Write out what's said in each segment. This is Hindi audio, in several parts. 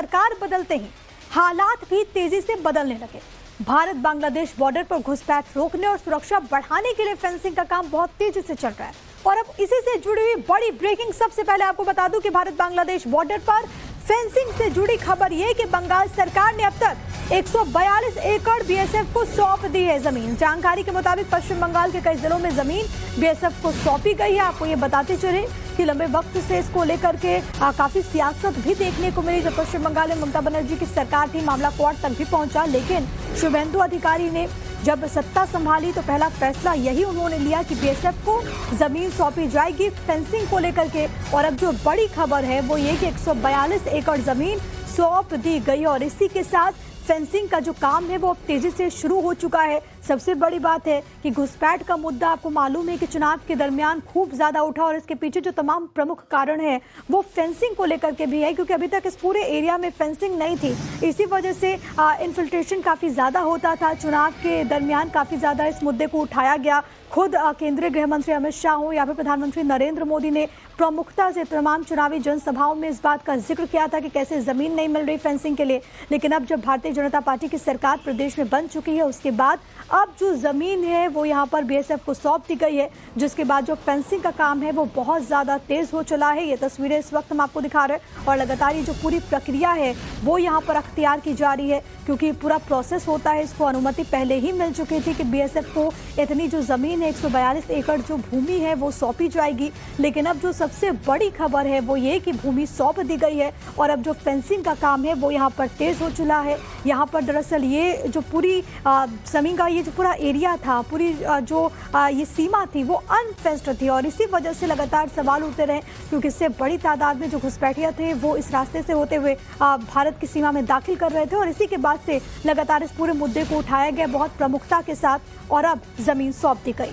सरकार बदलते ही हालात भी तेजी से बदलने लगे। भारत बांग्लादेश बॉर्डर पर घुसपैठ रोकने और सुरक्षा बढ़ाने के लिए फेंसिंग का काम बहुत तेजी से चल रहा है। और अब इसी से जुड़ी हुई बड़ी ब्रेकिंग, सबसे पहले आपको बता दूं कि भारत बांग्लादेश बॉर्डर पर फेंसिंग से जुड़ी खबर यह कि बंगाल सरकार ने अब तक 142 एकड़ बीएसएफ को सौंप दी है जमीन। जानकारी के मुताबिक पश्चिम बंगाल के कई जिलों में जमीन बीएसएफ को सौंपी गई है। आपको ये बताते चले कि लंबे वक्त से इसको लेकर के काफी सियासत भी देखने को मिली। जब पश्चिम बंगाल में ममता बनर्जी की सरकार थी, मामला कोर्ट तक भी पहुंचा, लेकिन शुभेंदु अधिकारी ने जब सत्ता संभाली तो पहला फैसला यही उन्होंने लिया कि बीएसएफ को जमीन सौंपी जाएगी फेंसिंग को लेकर के। और अब जो बड़ी खबर है वो ये कि 142 एकड़ जमीन सौंप दी गई और इसी के साथ फेंसिंग का जो काम है वो अब तेजी से शुरू हो चुका है। सबसे बड़ी बात है कि घुसपैठ का मुद्दा आपको मालूम है कि चुनाव के दरमियान खूब ज्यादा उठा और इसके पीछे जो तमाम प्रमुख कारण है वो फेंसिंग को लेकर के भी है, क्योंकि अभी तक इस पूरे एरिया में फेंसिंग नहीं थी। इसी वजह से इन्फिल्ट्रेशन काफी ज्यादा होता था। चुनाव के दरमियान काफी ज्यादा इस मुद्दे को उठाया गया। खुद केंद्रीय गृह मंत्री अमित शाह हो या फिर प्रधानमंत्री नरेंद्र मोदी ने प्रमुखता से तमाम चुनावी जनसभाओं में इस बात का जिक्र किया था कि कैसे जमीन नहीं मिल रही फेंसिंग के लिए। लेकिन अब जब भारतीय जनता पार्टी की सरकार प्रदेश में बन चुकी है, उसके बाद अब जो जमीन है वो यहाँ पर बीएसएफ को सौंप दी गई है, जिसके बाद जो फेंसिंग का काम है वो बहुत ज्यादा तेज हो चला है। ये तस्वीरें इस वक्त हम आपको दिखा रहे हैं और लगातार ये जो पूरी प्रक्रिया है वो यहाँ पर अख्तियार की जा रही है, क्योंकि पूरा प्रोसेस होता है। इसको अनुमति पहले ही मिल चुकी थी कि बीएसएफ को इतनी जो जमीन है 142 एकड़ जो भूमि है वो सौंपी जाएगी। लेकिन अब जो सबसे बड़ी खबर है वो ये कि भूमि सौंप दी गई है और अब जो फेंसिंग का काम है वो यहाँ पर तेज हो चुका है। यहाँ पर दरअसल ये जो पूरी जमीन का ये जो पूरा एरिया था, पूरी जो ये सीमा थी वो अनफेंस्ड थी और इसी वजह से लगातार सवाल उठते रहे, क्योंकि इससे बड़ी तादाद में जो घुसपैठिया थे वो इस रास्ते से होते हुए भारत की सीमा में दाखिल कर रहे थे। और इसी के बाद से लगातार इस पूरे मुद्दे को उठाया गया बहुत प्रमुखता के साथ और अब जमीन सौंप दी गई।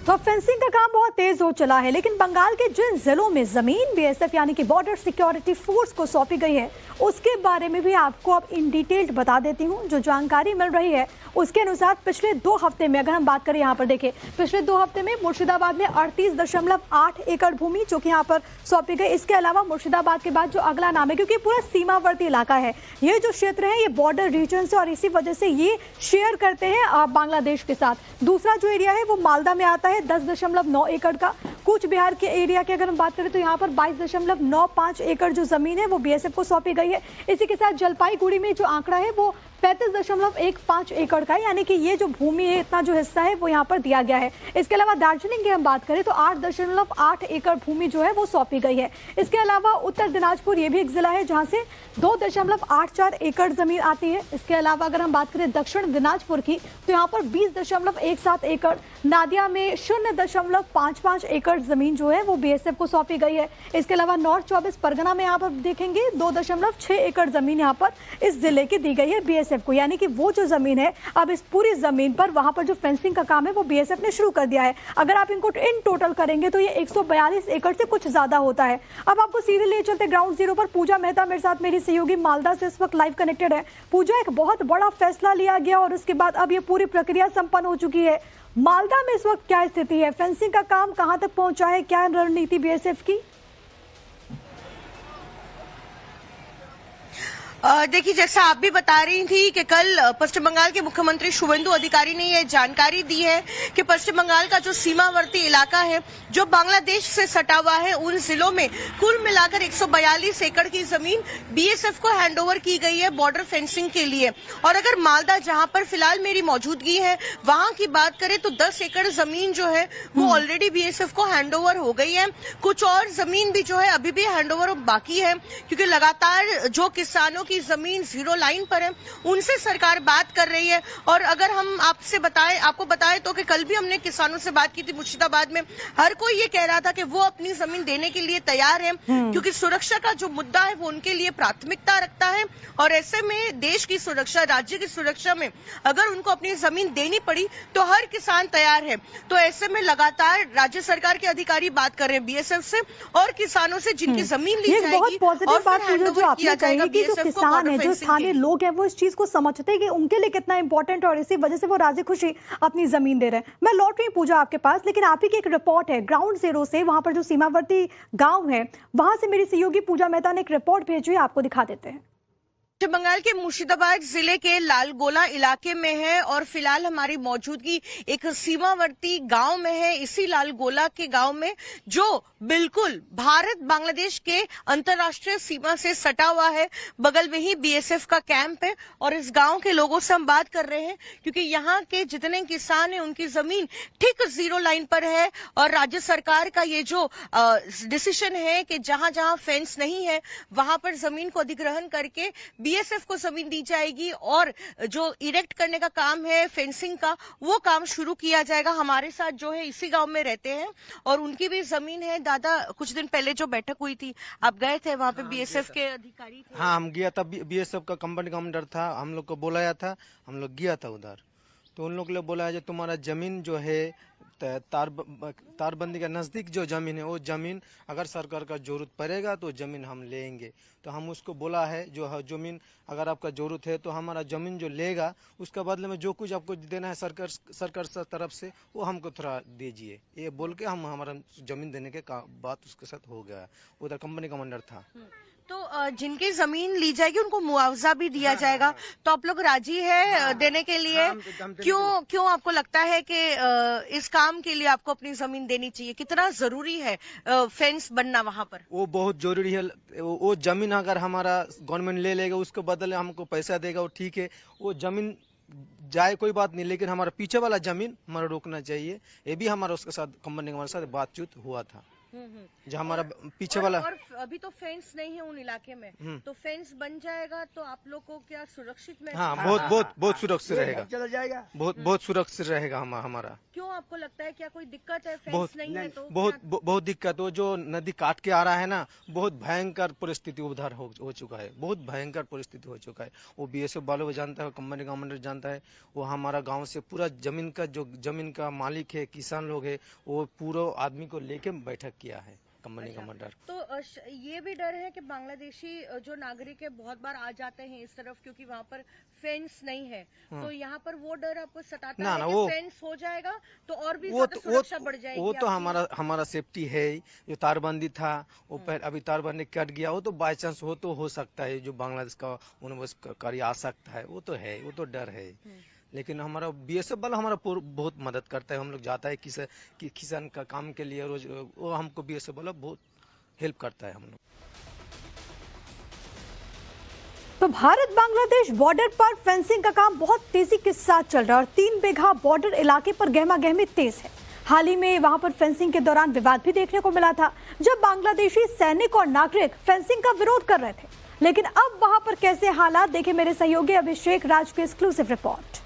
तो फेंसिंग का काम बहुत तेज हो चला है, लेकिन बंगाल के जिन जिलों में जमीन बीएसएफ यानी कि बॉर्डर सिक्योरिटी फोर्स को सौंपी गई है उसके बारे में भी आपको अब इन डिटेल बता देती हूं। जो जानकारी मिल रही है उसके अनुसार पिछले 2 हफ्ते में अगर हम बात करें, यहाँ पर देखिए पिछले 2 हफ्ते में मुर्शिदाबाद में 38.8 एकड़ भूमि जो कि यहाँ पर सौंपी गई। इसके अलावा मुर्शिदाबाद के बाद जो अगला नाम है, क्योंकि पूरा सीमावर्ती इलाका है, ये जो क्षेत्र है ये बॉर्डर रीजन से और इसी वजह से ये शेयर करते हैं बांग्लादेश के साथ। दूसरा जो एरिया है वो मालदा में आता है 10.9 एकड़ का। कूच बिहार के एरिया की अगर हम बात करें तो यहाँ पर 22.95 एकड़ जो जमीन है वो बीएसएफ को सौंपी गई है। इसी के साथ जलपाईगुड़ी में जो आंकड़ा है वो 35.15 एकड़ का है, यानी कि ये जो भूमि है इतना जो हिस्सा है वो यहाँ पर दिया गया है। इसके अलावा दार्जिलिंग की हम बात करें तो 8.8 एकड़ भूमि जो है वो सौंपी गई है। इसके अलावा उत्तर दिनाजपुर ये भी एक जिला है जहाँ से 2.84 एकड़ जमीन आती है। इसके अलावा अगर हम बात करें दक्षिण दिनाजपुर की तो यहाँ पर 20.17 एकड़, नादिया में 0.55 एकड़ जमीन जो है वो बीएसएफ को सौंपी गई है। इसके अलावा नॉर्थ 24 परगना में यहाँ पर देखेंगे 2.6 एकड़ जमीन यहाँ पर इस जिले की दी गई है बीएसएफ को, यानी कि वो जो जमीन है अब इस पूरी जमीन पर वहां पर जो फेंसिंग का काम है वो बीएसएफ ने शुरू कर दिया है। अगर आप इनको इन टोटल करेंगे तो ये 142 एकड़ से कुछ ज्यादा होता है। अब आपको सीधे ले चलते ग्राउंड जीरो पर। पूजा मेहता मेरे साथ मेरी सहयोगी मालदा से इस वक्त लाइव कनेक्टेड है। पूजा, एक बहुत बड़ा फैसला लिया गया और उसके बाद अब ये पूरी प्रक्रिया संपन्न हो चुकी है। मालदा में इस वक्त क्या स्थिति है? फेंसिंग का काम कहां तक पहुंचा है? क्या रणनीति बीएसएफ की? देखिए, जैसा आप भी बता रही थी कि कल पश्चिम बंगाल के मुख्यमंत्री शुभेंदु अधिकारी ने यह जानकारी दी है कि पश्चिम बंगाल का जो सीमावर्ती इलाका है जो बांग्लादेश से सटा हुआ है, उन जिलों में कुल मिलाकर 142 एकड़ की जमीन बीएसएफ को हैंडओवर की गई है बॉर्डर फेंसिंग के लिए। और अगर मालदा, जहां पर फिलहाल मेरी मौजूदगी है, वहां की बात करें तो 10 एकड़ जमीन जो है वो ऑलरेडी बीएसएफ को हैंडओवर हो गई है। कुछ और जमीन भी जो है अभी भी हैंडओवर बाकी है, क्योंकि लगातार जो किसानों की जमीन जीरो लाइन पर है उनसे सरकार बात कर रही है। और अगर हम आपको बताएं तो कि कल भी हमने किसानों से बात की थी मुर्शिदाबाद में। हर कोई ये कह रहा था कि वो अपनी जमीन देने के लिए तैयार है, क्योंकि सुरक्षा का जो मुद्दा है वो उनके लिए प्राथमिकता रखता है। और ऐसे में देश की सुरक्षा, राज्य की सुरक्षा में अगर उनको अपनी जमीन देनी पड़ी तो हर किसान तैयार है। तो ऐसे में लगातार राज्य सरकार के अधिकारी बात कर रहे हैं बीएसएफ से और किसानों से, जिनकी जमीन ली जाएगी और फिर हैंडओवर किया जाएगा बीएसएफ किसान है, जो स्थानीय लोग हैं, वो इस चीज को समझते हैं कि उनके लिए कितना इंपॉर्टेंट है और इसी वजह से वो राजी खुशी अपनी जमीन दे रहे हैं। मैं लौट रही पूजा आपके पास, लेकिन आप ही की एक रिपोर्ट है ग्राउंड जीरो से, वहां पर जो सीमावर्ती गांव है वहां से मेरी सहयोगी पूजा मेहता ने एक रिपोर्ट भेजी है, आपको दिखा देते हैं। पश्चिम बंगाल के मुर्शिदाबाद जिले के लालगोला इलाके में है और फिलहाल हमारी मौजूदगी एक सीमावर्ती गांव में है। इसी लालगोला के गांव में जो बिल्कुल भारत बांग्लादेश के अंतर्राष्ट्रीय सीमा से सटा हुआ है, बगल में ही बीएसएफ का कैंप है और इस गांव के लोगों से हम बात कर रहे हैं क्योंकि यहाँ के जितने किसान हैं उनकी जमीन ठीक जीरो लाइन पर है और राज्य सरकार का ये जो डिसीजन है कि जहां जहां फेंस नहीं है वहां पर जमीन को अधिग्रहण करके बीएसएफ को जमीन दी जाएगी और जो इरेक्ट करने का काम है फेंसिंग का, वो काम शुरू किया जाएगा। हमारे साथ जो है इसी गांव में रहते हैं और उनकी भी जमीन है। दादा, कुछ दिन पहले जो बैठक हुई थी, आप गए थे वहां पे? बीएसएफ के अधिकारी थे? हाँ, हम गया था। बीएसएफ का कंपनी कमांडर था, हम लोग को बुलाया था, हम लोग गया था उधर। तो उन लोग ने बोला जो तुम्हारा जमीन जो है तारबंदी के नजदीक जो जमीन है, वो जमीन अगर सरकार का जरूरत पड़ेगा तो जमीन हम लेंगे। तो हम उसको बोला है जो जमीन अगर आपका जरूरत है तो हमारा जमीन जो लेगा उसके बदले में जो कुछ आपको देना है सरकार तरफ से वो हमको थोड़ा दीजिए, ये बोल के हम हमारा जमीन देने के बात उसके साथ हो गया। उधर कंपनी कमांडर था। तो जिनकी जमीन ली जाएगी उनको मुआवजा भी दिया जाएगा। तो आप लोग राजी है देने के लिए? क्यों आपको लगता है कि इस काम के लिए आपको अपनी जमीन देनी चाहिए? कितना जरूरी है फेंस बनना वहाँ पर? वो बहुत जरूरी है। वो जमीन अगर हमारा गवर्नमेंट ले लेगा उसके बदले हमको पैसा देगा, वो ठीक है। वो जमीन जाए कोई बात नहीं, लेकिन हमारा पीछे वाला जमीन हमारा रोकना चाहिए। ये भी हमारा उसके साथ कंपनी हमारे साथ बातचीत हुआ था। जो हमारा पीछे वाला और अभी तो फेंस नहीं है उन इलाके में, तो फेंस बन जाएगा तो आप लोग को क्या सुरक्षित में? हाँ, बहुत सुरक्षित रहेगा, चला जाएगा, बहुत सुरक्षित रहेगा हमारा। क्यों आपको लगता है क्या कोई दिक्कत है फेंस नहीं है तो? बहुत दिक्कत। वो जो नदी काट के आ रहा है ना, बहुत भयंकर परिस्थिति उधर हो चुका है, बहुत भयंकर परिस्थिति हो चुका है। वो बीएसएफ वालों को जानता है, कंपनी कमांडर जानता है। वो हमारा गाँव से पूरा जमीन का मालिक है, किसान लोग है, वो पूरा आदमी को लेके बैठक किया है कंपनी कमांडर। तो ये भी डर है कि बांग्लादेशी जो नागरिक है बहुत बार आ जाते हैं इस तरफ क्योंकि वहाँ पर फेंस नहीं है, तो यहाँ पर वो डर आपको सताता है कि फेंस हो जाएगा तो और भी ज्यादा सुरक्षा बढ़ जाएगी? वो तो हमारा सेफ्टी है। जो तारबंदी था वो अभी तारबंदी कट गया, वो तो बाई चांस हो सकता है जो बांग्लादेश का उन्हें आ सकता है, वो तो है, वो तो डर है। लेकिन हमारा बीएसएफ वाला हमारा बहुत मदद करता है। हम लोग जाता है किसान का काम के लिए रोज, वो हमको बीएसएफ वाला बहुत हेल्प करता है हम लोग। तो भारत बांग्लादेश बॉर्डर पर फेंसिंग का काम बहुत तेजी के साथ चल रहा है और 3 बीघा बॉर्डर इलाके पर गहमा गहमी तेज है। हाल ही में वहां पर फेंसिंग के दौरान विवाद भी देखने को मिला था, जब बांग्लादेशी सैनिक और नागरिक फेंसिंग का विरोध कर रहे थे। लेकिन अब वहां पर कैसे हालात, देखे मेरे सहयोगी अभिषेक राज की एक्सक्लूसिव रिपोर्ट।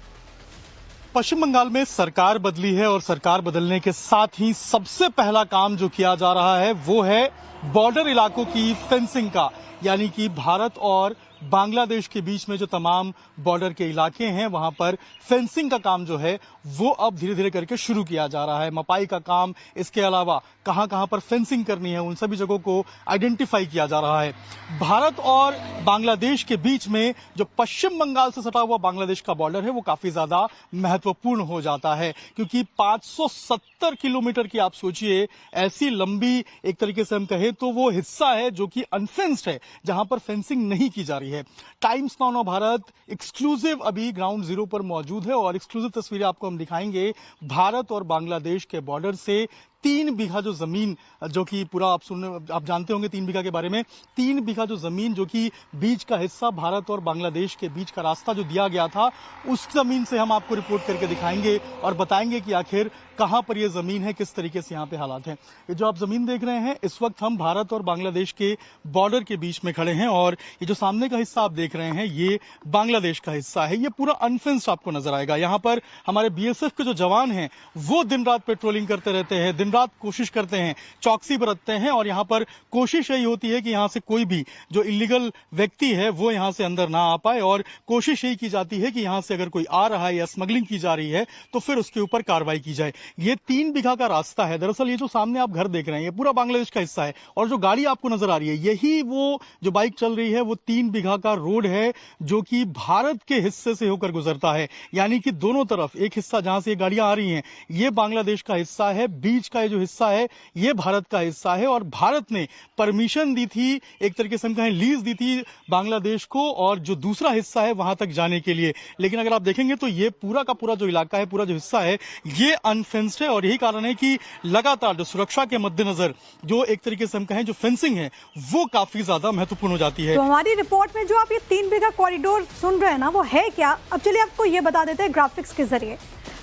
पश्चिम बंगाल में सरकार बदली है और सरकार बदलने के साथ ही सबसे पहला काम जो किया जा रहा है वो है बॉर्डर इलाकों की फेंसिंग का, यानी कि भारत और बांग्लादेश के बीच में जो तमाम बॉर्डर के इलाके हैं वहां पर फेंसिंग का काम जो है वो अब धीरे धीरे करके शुरू किया जा रहा है। मपाई का काम, इसके अलावा कहां कहां पर फेंसिंग करनी है उन सभी जगहों को आइडेंटिफाई किया जा रहा है। भारत और बांग्लादेश के बीच में जो पश्चिम बंगाल से सटा हुआ बांग्लादेश का बॉर्डर है वो काफी ज्यादा महत्वपूर्ण हो जाता है, क्योंकि 570 किलोमीटर की आप सोचिए ऐसी लंबी, एक तरीके से हम कहें तो वो हिस्सा है जो कि अनफेंस्ड है, जहां पर फेंसिंग नहीं की जा रही है। टाइम्स नाउ भारत एक्सक्लूसिव अभी ग्राउंड जीरो पर मौजूद है और एक्सक्लूसिव तस्वीरें आपको हम दिखाएंगे भारत और बांग्लादेश के बॉर्डर से। 3 बीघा जो जमीन, जो कि पूरा आप जानते होंगे 3 बीघा के बारे में, 3 बीघा जो जमीन जो कि बीच का हिस्सा भारत और बांग्लादेश के बीच का रास्ता जो दिया गया था, उस जमीन से हम आपको रिपोर्ट करके दिखाएंगे और बताएंगे कि आखिर कहां पर यह जमीन है, किस तरीके से यहाँ पे हालात हैं। ये जो आप जमीन देख रहे हैं, इस वक्त हम भारत और बांग्लादेश के बॉर्डर के बीच में खड़े हैं और ये जो सामने का हिस्सा आप देख रहे हैं ये बांग्लादेश का हिस्सा है। ये पूरा अनफेंस्ड आपको नजर आएगा। यहाँ पर हमारे बीएसएफ के जो जवान हैं वो दिन रात पेट्रोलिंग करते रहते हैं, दिन रात कोशिश करते हैं, चौकसी बरतते हैं और यहाँ पर कोशिश यही होती है कि यहाँ से कोई भी जो इलीगल व्यक्ति है वो यहाँ से अंदर ना आ पाए और कोशिश यही की जाती है कि यहाँ से अगर कोई आ रहा है या स्मगलिंग की जा रही है तो फिर उसके ऊपर कार्रवाई की जाए। ये 3 बीघा का रास्ता है। दरअसल ये जो सामने आप घर देख रहे हैं ये पूरा बांग्लादेश का हिस्सा है और जो गाड़ी आपको नजर आ रही है यही वो जो बाइक चल रही है वो 3 बीघा का रोड है जो कि भारत के हिस्से से होकर गुजरता है। यानी कि दोनों तरफ एक हिस्सा जहां से ये गाड़ियां आ रही हैं ये बांग्लादेश का हिस्सा है, बीच का ये जो हिस्सा है ये भारत का हिस्सा है और भारत ने परमिशन दी थी, एक तरीके से हम कहें लीज दी थी बांग्लादेश को और जो दूसरा हिस्सा है वहां तक जाने के लिए। लेकिन अगर आप देखेंगे तो ये पूरा का पूरा जो इलाका है, पूरा जो हिस्सा है ये अनफेंस्ड है और यही कारण है कि लगातार जो सुरक्षा के मद्देनजर जो एक तरीके से हम कहें जो फेंसिंग है वो काफी ज्यादा महत्वपूर्ण हो जाती है। तो हमारी रिपोर्ट में जो आप ये 3 बीघा कॉरिडोर सुन रहे हैं ना वो है क्या, अब चलिए आपको ये बता देते हैं ग्राफिक्स के जरिए।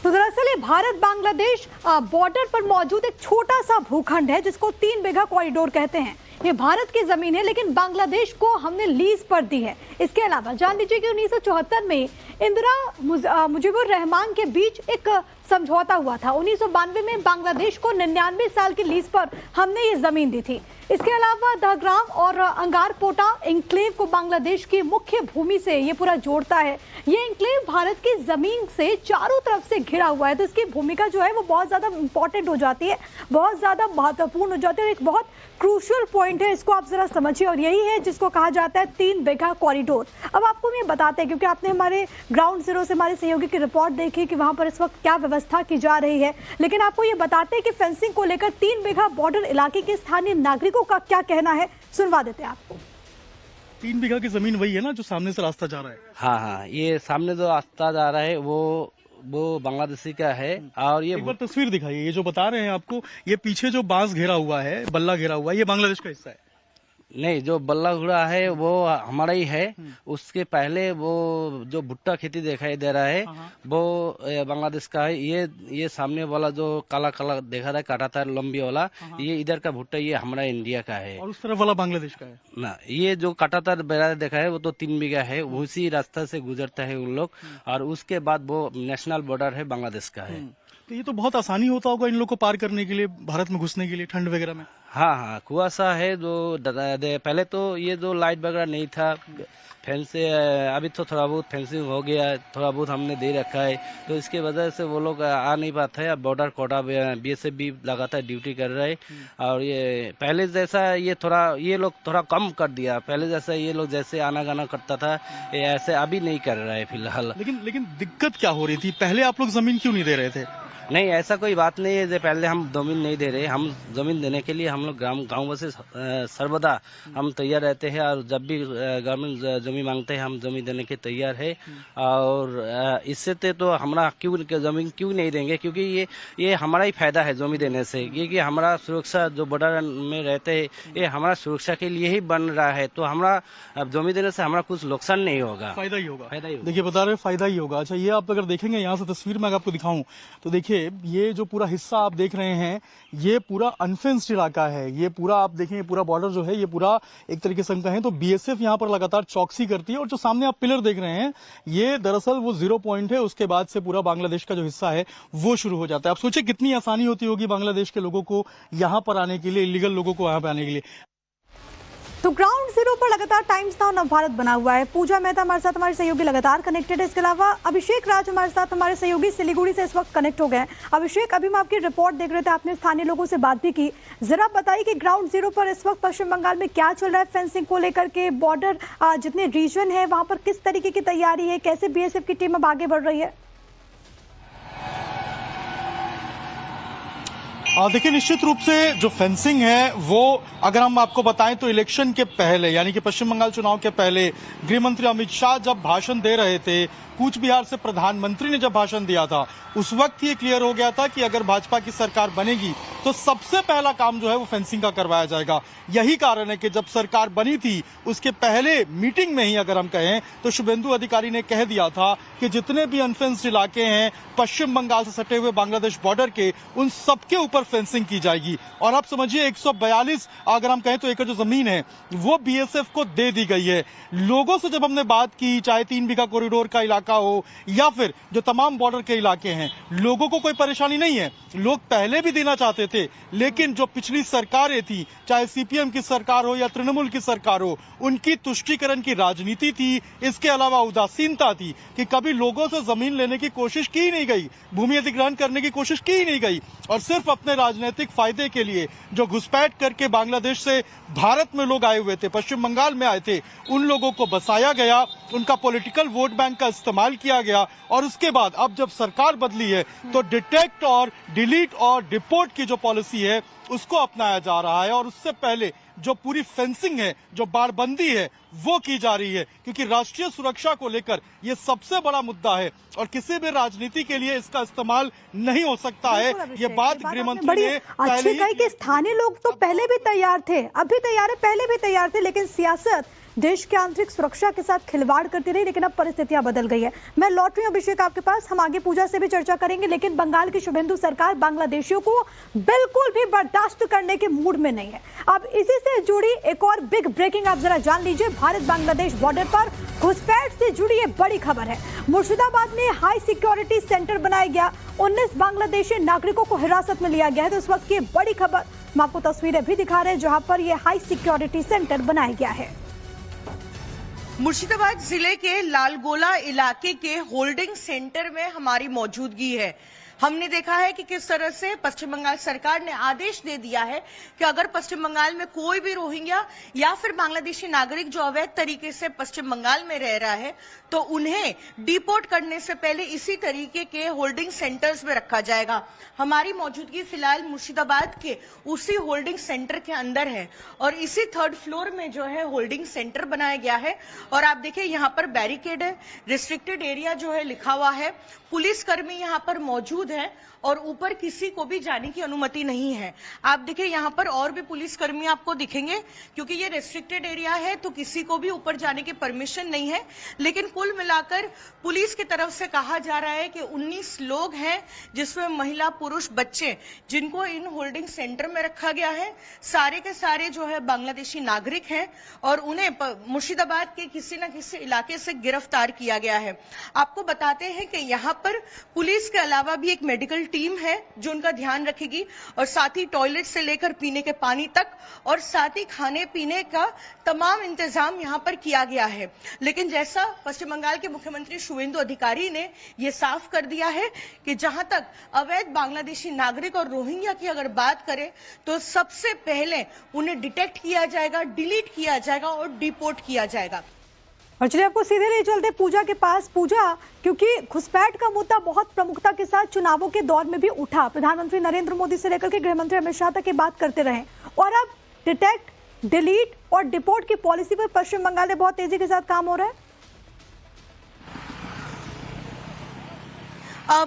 तो दरअसल ये भारत बांग्लादेश बॉर्डर पर मौजूद एक छोटा सा भूखंड है जिसको 3 बीघा कॉरिडोर कहते हैं। ये भारत की जमीन है लेकिन बांग्लादेश को हमने लीज पर दी है। इसके अलावा जान लीजिए कि 1974 में इंदिरा मुजीबुर रहमान के बीच एक समझौता हुआ था। 1992 में बांग्लादेश को 99 साल की लीज पर हमने ये जमीन दी थी। इसके अलावा दहग्राम और अंगारपोटा इंक्लेव को बांग्लादेश की मुख्य भूमि से ये पूरा जोड़ता है। ये इंक्लेव भारत की जमीन से चारों तरफ से घिरा हुआ है तो इसकी भूमिका जो है वो बहुत ज्यादा इंपॉर्टेंट हो जाती है, बहुत ज्यादा महत्वपूर्ण हो जाती है। एक बहुत क्रूशियल पॉइंट है, इसको आप जरा समझिए और यही है जिसको कहा जाता है 3 बीघा कॉरिडोर। अब आपको ये बताते हैं क्योंकि आपने हमारे ग्राउंड जीरो से हमारे सहयोगी की रिपोर्ट देखी कि वहां पर इस वक्त क्या व्यवस्था की जा रही है, लेकिन आपको ये बताते हैं कि फेंसिंग को लेकर 3 बीघा बॉर्डर इलाके के स्थानीय नागरिकों का क्या कहना है, सुनवा देते हैं आपको। 3 बीघा की जमीन वही है ना जो सामने से रास्ता जा रहा है? हाँ, ये सामने जो रास्ता जा रहा है वो बांग्लादेशी का है। और ये एक बार तस्वीर दिखाइए, ये जो बता रहे हैं आपको ये पीछे जो बांस घेरा हुआ है, बल्ला घेरा हुआ है, ये बांग्लादेश का हिस्सा है? नहीं, जो बल्ला घुड़ा है वो हमारा ही है। उसके पहले वो जो भुट्टा खेती दिखाई दे रहा है वो बांग्लादेश का है। ये सामने वाला जो काला काला देखा रहा है काटातार लंबी वाला, ये इधर का भुट्टा ये हमारा इंडिया का है और उस तरफ वाला बांग्लादेश का है ना। ये जो काटातार बेड़ा देखा है वो तो 3 बीघा है, उसी रास्ता से गुजरता है उन लोग और उसके बाद वो नेशनल बॉर्डर है बांग्लादेश का है। तो ये तो बहुत आसानी होता होगा इन लोग को पार करने के लिए, भारत में घुसने के लिए ठंड वगैरह में? हाँ, कुआसा है जो पहले तो ये जो लाइट वगैरह नहीं था, फेंस अभी तो थोड़ा बहुत फेंसिंग हो गया, थोड़ा बहुत हमने दे रखा है तो इसके वजह से वो लोग आ नहीं पाते हैं। बॉर्डर कोटा बीएसएफ भी लगातार ड्यूटी कर रहे हैं और ये पहले जैसा ये लोग थोड़ा कम कर दिया। पहले जैसा ये लोग जैसे आना जाना करता था ये ऐसे अभी नहीं कर रहा है फिलहाल। लेकिन दिक्कत क्या हो रही थी? पहले आप लोग जमीन क्यों नहीं दे रहे थे? नहीं, ऐसा कोई बात नहीं है जो पहले हम जमीन नहीं दे रहे। हम जमीन देने के लिए हम लोग गाँव से सर्वदा हम तैयार रहते हैं और जब भी गवर्नमेंट जमीन मांगते हैं हम जमीन देने के तैयार है। और इससे तो हमारा जमीन क्यों नहीं देंगे, क्योंकि ये हमारा ही फायदा है जमीन देने से, क्योंकि हमारा सुरक्षा जो बॉर्डर में रहते हैं ये हमारा सुरक्षा के लिए ही बन रहा है। तो हमारा जमीन देने से हमारा कुछ नुकसान नहीं होगा, फायदा ही होगा। देखिए बता रहे फायदा ही होगा। अच्छा, ये आप अगर देखेंगे यहाँ से तस्वीर में आपको दिखाऊं तो देखिए ये जो पूरा हिस्सा आप देख रहे हैं ये पूरा अनफेंस्ड इलाका है। ये पूरा आप देखें पूरा बॉर्डर जो है ये पूरा एक तरीके से हम कहें तो बीएसएफ यहाँ पर लगातार चौकसी करती है और जो सामने आप पिलर देख रहे हैं ये दरअसल वो 0 पॉइंट है, उसके बाद से पूरा बांग्लादेश का जो हिस्सा है वो शुरू हो जाता है। आप सोचिए कितनी आसानी होती होगी बांग्लादेश के लोगों को यहाँ पर आने के लिए, इलीगल लोगों को यहाँ पर आने के लिए। तो ग्राउंड जीरो पर लगातार टाइम्स नाउ नवभारत बना हुआ है। पूजा मेहता हमारे साथ हमारे सहयोगी लगातार कनेक्टेड है। इसके अलावा अभिषेक राज हमारे साथ हमारे सहयोगी सिलीगुड़ी से इस वक्त कनेक्ट हो गए हैं। अभिषेक, अभी हम आपकी रिपोर्ट देख रहे थे, आपने स्थानीय लोगों से बात भी की, जरा बताइए कि ग्राउंड जीरो पर इस वक्त पश्चिम बंगाल में क्या चल रहा है फेंसिंग को लेकर के, बॉर्डर जितने रीजन है वहां पर किस तरीके की तैयारी है, कैसे बीएसएफ की टीम अब आगे बढ़ रही है? देखिए निश्चित रूप से जो फेंसिंग है वो अगर हम आपको बताएं तो इलेक्शन के पहले यानी कि पश्चिम बंगाल चुनाव के पहले गृह मंत्री अमित शाह जब भाषण दे रहे थे, कूच बिहार से प्रधानमंत्री ने जब भाषण दिया था उस वक्त ये क्लियर हो गया था कि अगर भाजपा की सरकार बनेगी तो सबसे पहला काम जो है वो फेंसिंग का करवाया जाएगा। यही कारण है कि जब सरकार बनी थी उसके पहले मीटिंग में ही अगर हम कहें तो शुभेंदु अधिकारी ने कह दिया था कि जितने भी अनफेंस्ड इलाके हैं पश्चिम बंगाल से सटे हुए बांग्लादेश बॉर्डर के, उन सबके ऊपर फेंसिंग की जाएगी। और आप समझिए 142 अगर हम कहें तो एकड़ जो जमीन है वो बीएसएफ को दे दी गई है। लोगों से जब हमने बात की, चाहे 3 बीघा कॉरिडोर का इलाका हो या फिर जो तमाम बॉर्डर के इलाके हैं, लोगों को कोई परेशानी नहीं है। लोग पहले भी देना चाहते थे, लेकिन जो पिछली सरकारें थी, चाहे सीपीएम की सरकार हो या तृणमूल की सरकार हो, उनकी तुष्टीकरण की राजनीति थी। इसके अलावा उदासीनता थी कि कभी लोगों से जमीन लेने की कोशिश की नहीं गई, भूमि अधिग्रहण करने की कोशिश की नहीं गई, और सिर्फ अपने राजनीतिक फायदे के लिए जो घुसपैठ करके बांग्लादेश से भारत में लोग आए हुए थे, पश्चिम बंगाल में आए थे, उन लोगों को बसाया गया, उनका पॉलिटिकल वोट बैंक का इस्तेमाल किया गया। और उसके बाद अब जब सरकार बदली है तो डिटेक्ट और डिलीट और डिपोर्ट की जो पॉलिसी है उसको अपनाया जा रहा है। और उससे पहले जो पूरी फेंसिंग है, जो बाड़बंदी है, वो की जा रही है, क्योंकि राष्ट्रीय सुरक्षा को लेकर ये सबसे बड़ा मुद्दा है और किसी भी राजनीति के लिए इसका इस्तेमाल नहीं हो सकता है। ये बात गृह मंत्री ने अच्छी कही कि स्थानीय लोग तो पहले भी तैयार थे, अभी तैयार है, पहले भी तैयार थे, लेकिन सियासत देश की आंतरिक सुरक्षा के साथ खिलवाड़ करती रही। लेकिन अब परिस्थितियां बदल गई है। मैं लौट रही हूं अभिषेक आपके पास, हम आगे पूजा से भी चर्चा करेंगे, लेकिन बंगाल की शुभेंदु सरकार बांग्लादेशियों को बिल्कुल भी बर्दाश्त करने के मूड में नहीं है। अब इसी से जुड़ी एक और बिग ब्रेकिंग आप जरा जान लीजिए। भारत बांग्लादेश बॉर्डर पर घुसपैठ से जुड़ी ये बड़ी खबर है। मुर्शिदाबाद में हाई सिक्योरिटी सेंटर बनाया गया, 19 बांग्लादेशी नागरिकों को हिरासत में लिया गया है। तो इस वक्त की बड़ी खबर, हम आपको तस्वीरें भी दिखा रहे हैं जहां पर यह हाई सिक्योरिटी सेंटर बनाया गया है। मुर्शिदाबाद जिले के लालगोला इलाके के होल्डिंग सेंटर में हमारी मौजूदगी है। हमने देखा है कि किस तरह से पश्चिम बंगाल सरकार ने आदेश दे दिया है कि अगर पश्चिम बंगाल में कोई भी रोहिंग्या या फिर बांग्लादेशी नागरिक जो अवैध तरीके से पश्चिम बंगाल में रह रहा है तो उन्हें डिपोर्ट करने से पहले इसी तरीके के होल्डिंग सेंटर्स में रखा जाएगा। हमारी मौजूदगी फिलहाल मुर्शिदाबाद के उसी होल्डिंग सेंटर के अंदर है और इसी 3rd फ्लोर में जो है होल्डिंग सेंटर बनाया गया है। और आप देखिए यहाँ पर बैरिकेड है, रिस्ट्रिक्टेड एरिया जो है लिखा हुआ है, पुलिसकर्मी यहाँ पर मौजूद है और ऊपर किसी को भी जाने की अनुमति नहीं है। आप देखिए यहाँ पर और भी पुलिसकर्मी आपको दिखेंगे, क्योंकि ये रेस्ट्रिक्टेड एरिया है तो किसी को भी ऊपर जाने की परमिशन नहीं है। लेकिन कुल मिलाकर पुलिस की तरफ से कहा जा रहा है कि 19 लोग हैं, जिसमें महिला, पुरुष, बच्चे, जिनको इन होल्डिंग सेंटर में रखा गया है। सारे के सारे जो है बांग्लादेशी नागरिक हैं और उन्हें मुर्शिदाबाद के किसी न किसी इलाके से गिरफ्तार किया गया है। आपको बताते हैं कि यहाँ पर पुलिस के अलावा भी एक मेडिकल टीम है जो उनका ध्यान रखेगी और साथ ही टॉयलेट से लेकर पीने के पानी तक और साथ ही खाने पीने का तमाम इंतजाम यहाँ पर किया गया है। लेकिन जैसा पश्चिम बंगाल के मुख्यमंत्री शुवेंदु अधिकारी ने ये साफ कर दिया है कि जहां तक अवैध बांग्लादेशी नागरिक और रोहिंग्या की अगर बात करें तो सबसे पहले उन्हें डिटेक्ट किया जाएगा, डिलीट किया जाएगा और डिपोर्ट किया जाएगा। और चलिए आपको सीधे ले चलते पूजा के पास। पूजा, क्योंकि घुसपैठ का मुद्दा बहुत प्रमुखता के साथ चुनावों के दौर में भी उठा, प्रधानमंत्री नरेंद्र मोदी से लेकर के गृह मंत्री अमित शाह तक की बात करते रहे, और अब डिटेक्ट, डिलीट और डिपोर्ट की पॉलिसी पर पश्चिम बंगाल में बहुत तेजी के साथ काम हो रहा है।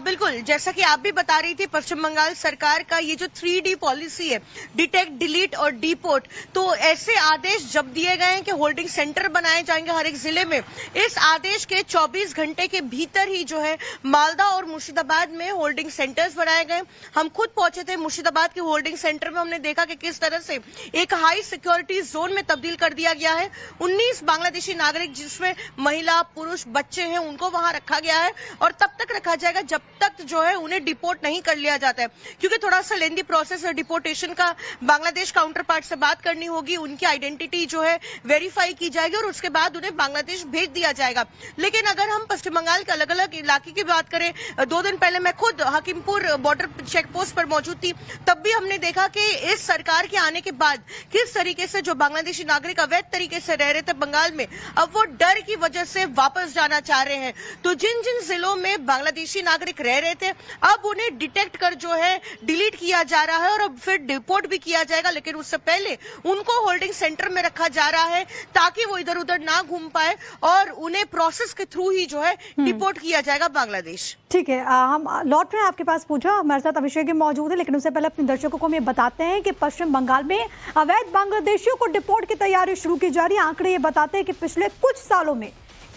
बिल्कुल, जैसा कि आप भी बता रही थी, पश्चिम बंगाल सरकार का ये जो 3D पॉलिसी है, डिटेक्ट, डिलीट और डिपोर्ट, तो ऐसे आदेश जब दिए गए हैं कि होल्डिंग सेंटर बनाए जाएंगे हर एक जिले में। इस आदेश के 24 घंटे के भीतर ही जो है मालदा और मुर्शिदाबाद में होल्डिंग सेंटर्स बनाए गए। हम खुद पहुंचे थे मुर्शिदाबाद के होल्डिंग सेंटर में, हमने देखा कि किस तरह से एक हाई सिक्योरिटी जोन में तब्दील कर दिया गया है। 19 बांग्लादेशी नागरिक, जिसमें महिला, पुरुष, बच्चे हैं, उनको वहां रखा गया है और तब तक रखा जाएगा जब तक जो है उन्हें डिपोर्ट नहीं कर लिया जाता है, क्योंकि थोड़ा सा लेंदी प्रोसेस है डिपोर्टेशन का। बांग्लादेश काउंटर पार्ट से बात करनी होगी, उनकी आइडेंटिटी जो है वेरीफाई की जाएगी और उसके बाद उन्हें बांग्लादेश भेज दिया जाएगा। लेकिन अगर हम पश्चिम बंगाल के अलग अलग इलाके की बात करें, 2 दिन पहले मैं खुद हकीमपुर बॉर्डर चेक पोस्ट पर मौजूद थी, तब भी हमने देखा कि इस सरकार के आने के बाद किस तरीके से जो बांग्लादेशी नागरिक अवैध तरीके से रह रहे थे बंगाल में, अब वो डर की वजह से वापस जाना चाह रहे हैं। तो जिन जिन जिलों में बांग्लादेशी नागरिक रह रहे थे, अब उन्हें डिटेक्ट कर जो है डिलीट किया जा रहा है और अब फिर डिपोर्ट भी किया जाएगा। लेकिन उससे पहले उनको होल्डिंग सेंटर में रखा जा रहा है ताकि वो इधर उधर ना घूम पाए और उन्हें प्रोसेस के थ्रू ही जो है डिपोर्ट किया जाएगा बांग्लादेश। ठीक है, हम लौट रहे हैं आपके पास पूजा, हमारे साथ अभिषेक भी मौजूद है, लेकिन उससे पहले अपने दर्शकों को हम ये बताते हैं कि पश्चिम बंगाल में अवैध बांग्लादेशियों को डिपोर्ट की तैयारी शुरू की जा रही है। आंकड़े ये बताते हैं कि पिछले कुछ सालों में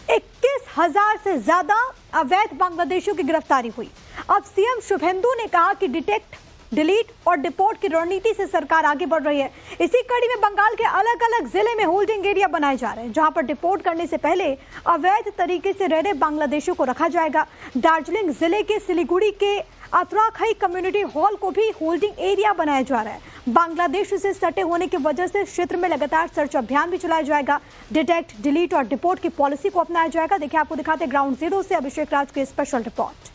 21,000 से ज्यादा अवैध बांग्लादेशियों की गिरफ्तारी हुई। अब सीएम शुभेंदु ने कहा कि डिटेक्ट, डिलीट और डिपोर्ट की रणनीति से सरकार आगे बढ़ रही है। इसी कड़ी में बंगाल के अलग अलग जिले में होल्डिंग एरिया बनाए जा रहे हैं, जहां पर डिपोर्ट करने से पहले अवैध तरीके से रह रहे बांग्लादेशियों को रखा जाएगा। दार्जिलिंग जिले के सिलीगुड़ी के अतराखाई कम्युनिटी हॉल को भी होल्डिंग एरिया बनाया जा रहा है। बांग्लादेश से सटे होने की वजह से क्षेत्र में लगातार सर्च अभियान भी चलाया जाएगा। डिटेक्ट, डिलीट और डिपोर्ट की पॉलिसी को अपनाया जाएगा। देखिए, आपको दिखाते ग्राउंड जीरो से अभिषेक राज की स्पेशल रिपोर्ट।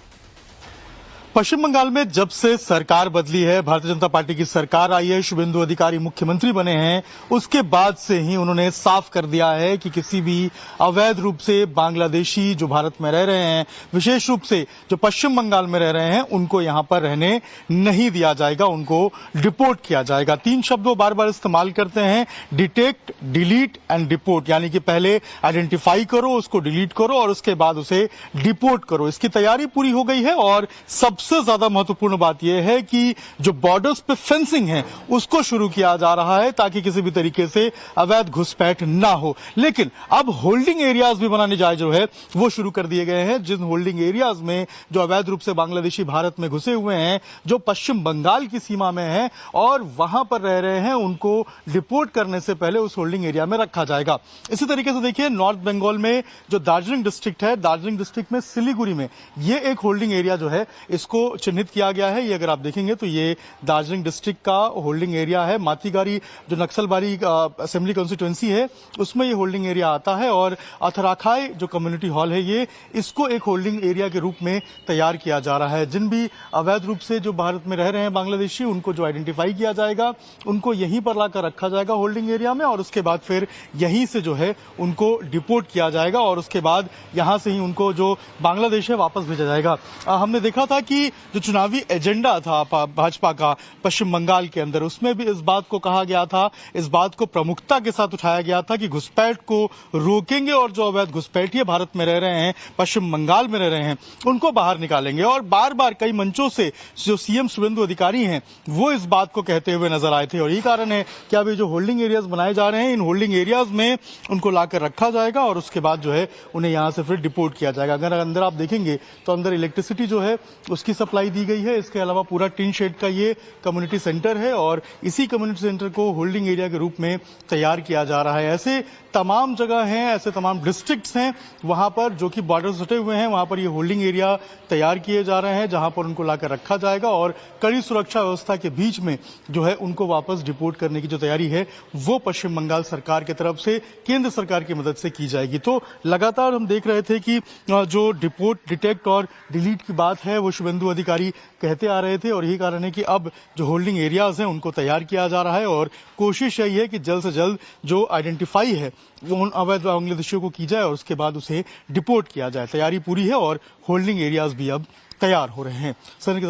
पश्चिम बंगाल में जब से सरकार बदली है, भारतीय जनता पार्टी की सरकार आई है, शुभेंदु अधिकारी मुख्यमंत्री बने हैं, उसके बाद से ही उन्होंने साफ कर दिया है कि किसी भी अवैध रूप से बांग्लादेशी जो भारत में रह रहे हैं, विशेष रूप से जो पश्चिम बंगाल में रह रहे हैं, उनको यहां पर रहने नहीं दिया जाएगा, उनको डिपोर्ट किया जाएगा। 3 शब्द वो बार बार इस्तेमाल करते हैं, डिटेक्ट, डिलीट एंड डिपोर्ट, यानी कि पहले आइडेंटिफाई करो, उसको डिलीट करो और उसके बाद उसे डिपोर्ट करो। इसकी तैयारी पूरी हो गई है और सबसे ज्यादा महत्वपूर्ण बात यह है कि जो बॉर्डर्स पे फेंसिंग है उसको शुरू किया जा रहा है ताकि किसी भी तरीके से अवैध घुसपैठ ना हो। लेकिन अब होल्डिंग एरियाज भी बनाने जाए जो है वो शुरू कर दिए गए हैं, जिन होल्डिंग एरियाज में जो अवैध रूप से बांग्लादेशी भारत में घुसे हुए हैं, जो पश्चिम बंगाल की सीमा में है और वहां पर रह रहे हैं, उनको डिपोर्ट करने से पहले उस होल्डिंग एरिया में रखा जाएगा। इसी तरीके से देखिए, नॉर्थ बंगाल में जो दार्जिलिंग डिस्ट्रिक्ट है, दार्जिलिंग डिस्ट्रिक्ट में सिलीगुड़ी में ये एक होल्डिंग एरिया जो है इसको चिन्हित किया गया है। ये अगर आप देखेंगे तो ये दार्जिलिंग डिस्ट्रिक्ट का होल्डिंग एरिया है। मातीगारी जो नक्सलबारी असेंबली कॉन्स्टिट्यूएंसी है उसमें ये होल्डिंग एरिया आता है और अथराखाई जो कम्युनिटी हॉल है ये इसको एक होल्डिंग एरिया के रूप में तैयार किया जा रहा है। जिन भी अवैध रूप से जो भारत में रह रहे हैं बांग्लादेशी, उनको जो आइडेंटिफाई किया जाएगा, उनको यहीं पर लाकर रखा जाएगा होल्डिंग एरिया में और उसके बाद फिर यहीं से जो है उनको डिपोर्ट किया जाएगा और उसके बाद यहां से ही उनको जो बांग्लादेश है वापस भेजा जाएगा। हमने देखा था कि जो चुनावी एजेंडा था भाजपा का पश्चिम बंगाल के अंदर, उसमें भी इस बात को कहा गया था, इस बात को प्रमुखता के साथ उठाया गया था कि घुसपैठ को रोकेंगे और जो अवैध घुसपैठिए भारत में रह रहे हैं, पश्चिम बंगाल में रह रहे हैं, उनको बाहर निकालेंगे। और बार बार कई मंचों से जो सीएम शुभेंदु अधिकारी हैं वो इस बात को कहते हुए नजर आए थे और यही कारण है कि अब ये जो होल्डिंग एरियाज बनाए जा रहे हैं, इन होल्डिंग एरियाज में उनको लाकर रखा जाएगा और उसके बाद जो है उन्हें यहां से फिर डिपोर्ट किया जाएगा। अगर अंदर आप देखेंगे तो अंदर इलेक्ट्रिसिटी जो है उसकी सप्लाई दी गई है। इसके अलावा पूरा टिन शेड का ये कम्युनिटी सेंटर है और इसी कम्युनिटी सेंटर को होल्डिंग एरिया के रूप में तैयार किया जा रहा है। ऐसे तमाम जगह हैं, ऐसे तमाम डिस्ट्रिक्ट्स हैं वहां पर जो कि बॉर्डर सटे हुए हैं, वहां पर ये होल्डिंग एरिया तैयार किए जा रहे हैं जहां पर उनको लाकर रखा जाएगा और कड़ी सुरक्षा व्यवस्था के बीच में जो है उनको वापस डिपोर्ट करने की जो तैयारी है वो पश्चिम बंगाल सरकार की तरफ से केंद्र सरकार की मदद से की जाएगी। तो लगातार हम देख रहे थे कि जो डिपोर्ट, डिटेक्ट और डिलीट की बात है वो शुभेंदु अधिकारी कहते आ रहे थे और यही कारण है कि अब जो होल्डिंग एरियाज हैं उनको तैयार किया जा रहा है और कोशिश यही है कि जल्द से जल्द जो आइडेंटिफाई है वो उन अवैध बांग्लादेशियों को की जाए और उसके बाद उसे डिपोर्ट किया जाए। तैयारी पूरी है और होल्डिंग एरियाज भी अब तैयार हो रहे हैं।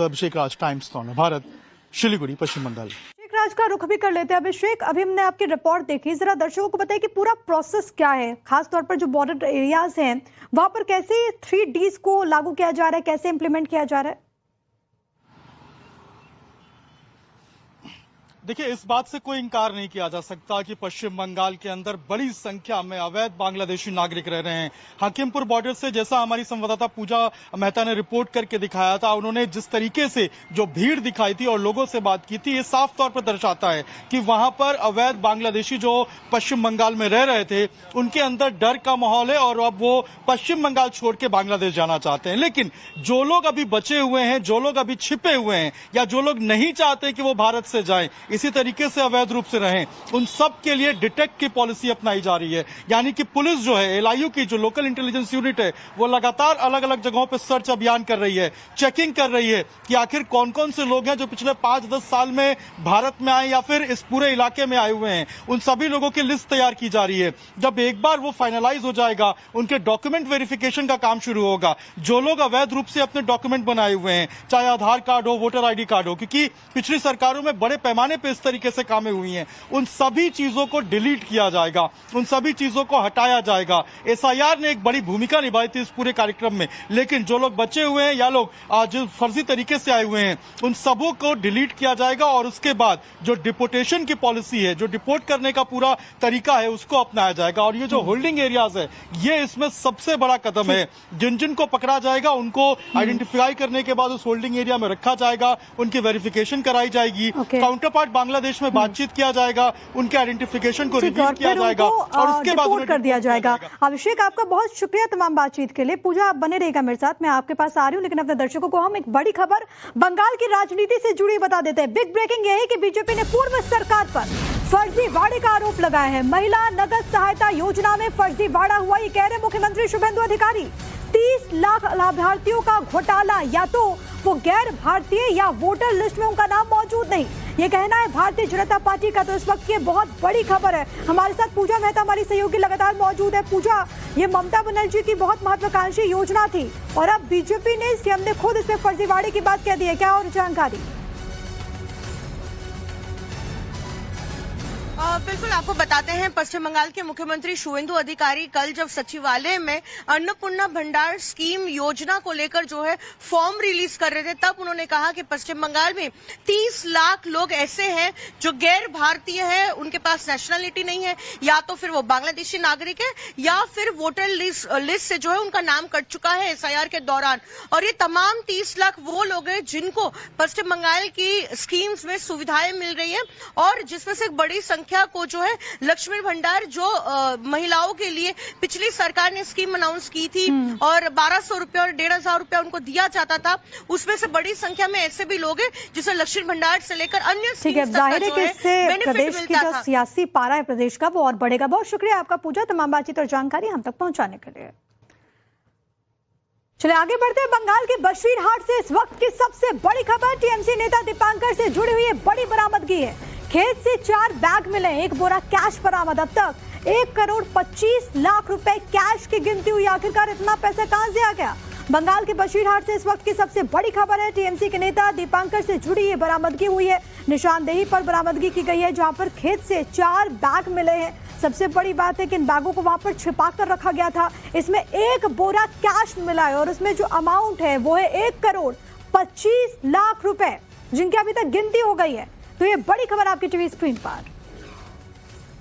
अभिषेक राज, टाइम्स नौ भारत, शिलीगुड़ी, पश्चिम बंगाल। राज का रुख भी कर लेते हैं। अभिषेक, अभी हमने आपकी रिपोर्ट देखी, जरा दर्शकों को बताइए कि पूरा प्रोसेस क्या है, खासतौर पर जो बॉर्डर एरियाज हैं वहां पर कैसे 3Ds को लागू किया जा रहा है, कैसे इंप्लीमेंट किया जा रहा है? देखिए, इस बात से कोई इंकार नहीं किया जा सकता कि पश्चिम बंगाल के अंदर बड़ी संख्या में अवैध बांग्लादेशी नागरिक रह रहे हैं। हकीमपुर बॉर्डर से जैसा हमारी संवाददाता पूजा मेहता ने रिपोर्ट करके दिखाया था, उन्होंने जिस तरीके से जो भीड़ दिखाई थी और लोगों से बात की थी, ये साफ तौर पर दर्शाता है कि वहां पर अवैध बांग्लादेशी जो पश्चिम बंगाल में रह रहे थे उनके अंदर डर का माहौल है और अब वो पश्चिम बंगाल छोड़ के बांग्लादेश जाना चाहते हैं। लेकिन जो लोग अभी बचे हुए हैं, जो लोग अभी छिपे हुए हैं या जो लोग नहीं चाहते कि वो भारत से जाएं, इसी तरीके से अवैध रूप से रहें, उन सब के लिए डिटेक्ट की पॉलिसी अपनाई जा रही है। यानी कि पुलिस जो है, एलआईयू की जो लोकल इंटेलिजेंस यूनिट है, वो लगातार अलग अलग जगहों पर सर्च अभियान कर रही है, चेकिंग कर रही है कि आखिर कौन कौन से लोग हैं जो पिछले 5-10 साल में भारत में आए या फिर इस पूरे इलाके में आए हुए हैं। उन सभी लोगों की लिस्ट तैयार की जा रही है। जब एक बार वो फाइनलाइज हो जाएगा, उनके डॉक्यूमेंट वेरिफिकेशन का काम शुरू होगा। जो लोग अवैध रूप से अपने डॉक्यूमेंट बनाए हुए हैं, चाहे आधार कार्ड हो, वोटर आईडी कार्ड हो, क्योंकि पिछली सरकारों में बड़े पैमाने पर इस तरीके से कामें हुई हैं, उन सभी चीजों को डिलीट किया जाएगा, उन सभी चीजों को हटाया जाएगा। एसआईआर ने एक बड़ी भूमिका निभाई थी इस पूरे कार्यक्रम में, लेकिन जो लोग बचे हुए हैं या लोग जो फर्जी तरीके से आए हुए हैं, उन सबों को डिलीट किया जाएगा और उसके बाद जो डिपोर्टेशन की पॉलिसी है, जो डिपोर्ट करने का पूरा तरीका है, उसको अपनाया जाएगा। और ये जो होल्डिंग एरियाज है, ये इसमें सबसे बड़ा कदम है। जिन जिन को पकड़ा जाएगा उनको आइडेंटिफाई करने के बाद उस होल्डिंग एरिया में रखा जाएगा, उनकी वेरिफिकेशन कराई जाएगी। काउंटर पार्ट बांग्लादेश में बातचीत किया जाएगा, उनके आइडेंटिफिकेशन को रिवील किया जाएगा और उसके बाद उन्हें कर दिया जाएगा। अभिषेक, आपका बहुत शुक्रिया तमाम बातचीत के लिए। पूजा, आप बने रहिएगा मेरे साथ, मैं आपके पास आ रही हूँ, लेकिन अपने दर्शकों को हम एक बड़ी खबर बंगाल की राजनीति से जुड़ी बता देते हैं। बिग ब्रेकिंग यह है कि बीजेपी ने पूर्व सरकार पर फर्जीवाड़े का आरोप लगाया है। महिला नगद सहायता योजना में फर्जीवाड़ा हुआ, ये कह रहे मुख्यमंत्री शुभेंदु अधिकारी। 30 लाख लाभार्थियों का घोटाला, या तो वो गैर भारतीय या वोटर लिस्ट में उनका नाम मौजूद नहीं, ये कहना है भारतीय जनता पार्टी का। तो इस वक्त ये बहुत बड़ी खबर है। हमारे साथ पूजा मेहता हमारी सहयोगी लगातार मौजूद है। पूजा, ये ममता बनर्जी की बहुत महत्वाकांक्षी योजना थी और अब बीजेपी ने सीएम ने खुद इसमें फर्जीवाड़े की बात कह दी है, क्या और जानकारी? बिल्कुल, आपको बताते हैं पश्चिम बंगाल के मुख्यमंत्री शुवेंदु अधिकारी कल जब सचिवालय में अन्नपूर्णा भंडार स्कीम योजना को लेकर जो है फॉर्म रिलीज कर रहे थे, तब उन्होंने कहा कि पश्चिम बंगाल में 30 लाख लोग ऐसे हैं जो गैर भारतीय हैं, उनके पास नेशनलिटी नहीं है, या तो फिर वो बांग्लादेशी नागरिक है या फिर वोटर लिस्ट से जो है उनका नाम कट चुका है एसआईआर के दौरान। और ये तमाम 30 लाख वो लोग हैं जिनको पश्चिम बंगाल की स्कीम्स में सुविधाएं मिल रही है और जिसमें से एक बड़ी संख्या को जो है लक्ष्मी भंडार, जो महिलाओं के लिए पिछली सरकार ने स्कीम अनाउंस की थी और 1200 रुपया और 1500 रुपया उनको दिया जाता था, उसमें से बड़ी संख्या में ऐसे भी लोग हैं जिसे लक्ष्मी भंडार से लेकर अन्य स्कीम्स तक का जो है प्रदेश की जो सियासी पारा है प्रदेश का, वो और बढ़ेगा। बहुत शुक्रिया आपका पूजा, तमाम बातचीत और जानकारी हम तक पहुंचाने के लिए। चलिए आगे बढ़ते हैं। बंगाल के बशीरहाट से इस वक्त की सबसे बड़ी खबर, टीएमसी नेता दीपांकर से जुड़ी हुई बड़ी बरामदगी है। खेत से 4 बैग मिले, 1 बोरा कैश बरामद। अब तक 1 करोड़ 25 लाख रुपए कैश की गिनती हुई। आखिरकार इतना पैसा कहां से आ गया? बंगाल के बशीरहाट से इस वक्त की सबसे बड़ी खबर है। टीएमसी के नेता दीपांकर से जुड़ी ये बरामदगी हुई है। निशानदेही पर बरामदगी की गई है, जहां पर खेत से 4 बैग मिले हैं। सबसे बड़ी बात है कि इन बैगों को वहां पर छिपा कर रखा गया था। इसमें 1 बोरा कैश मिला है और उसमें जो अमाउंट है वो है 1 करोड़ 25 लाख रुपए, जिनकी अभी तक गिनती हो गई है। तो ये बड़ी खबर आपकी टीवी स्क्रीन पर।